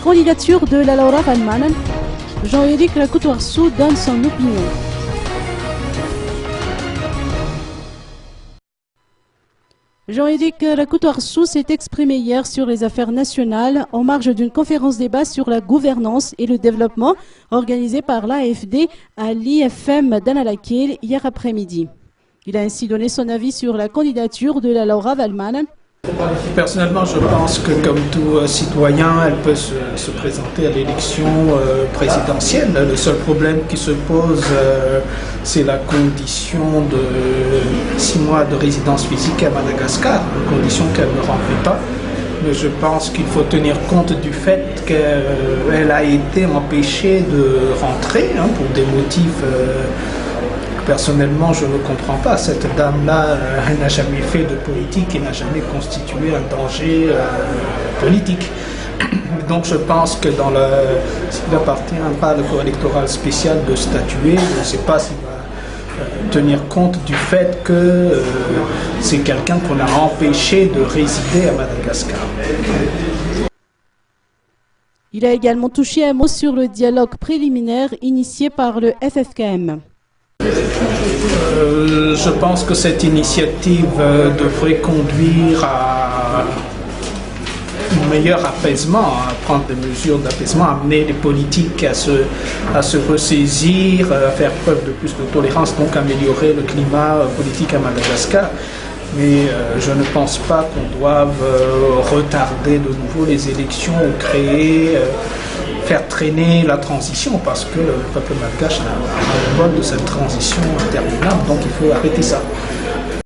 candidature de la Laura Valmanen, Jean-Éric Rakotouarsou donne son opinion. Jean-Éric Rakotouarsou s'est exprimé hier sur les affaires nationales en marge d'une conférence débat sur la gouvernance et le développement organisée par l'AFD à l'IFM d'Analakil hier après-midi. Il a ainsi donné son avis sur la candidature de la Laura Valmanen. Personnellement, je pense que comme tout citoyen, elle peut se présenter à l'élection présidentielle. Le seul problème qui se pose, c'est la condition de 6 mois de résidence physique à Madagascar, une condition qu'elle ne remplit pas. Mais je pense qu'il faut tenir compte du fait qu'elle a été empêchée de rentrer pour des motifs... Personnellement, je ne comprends pas. Cette dame-là, elle n'a jamais fait de politique et n'a jamais constitué un danger politique. Donc je pense que s'il appartiendra à le corps électoral spécial de statuer, je ne sais pas s'il va tenir compte du fait que c'est quelqu'un qu'on a empêché de résider à Madagascar. Il a également touché un mot sur le dialogue préliminaire initié par le FFKM. Je pense que cette initiative devrait conduire à un meilleur apaisement, à prendre des mesures d'apaisement, à amener les politiques à se ressaisir, à faire preuve de plus de tolérance, donc améliorer le climat politique à Madagascar. Mais je ne pense pas qu'on doive retarder de nouveau les élections ou faire traîner la transition, parce que le peuple malgache a le bol de cette transition interminable, donc il faut arrêter ça.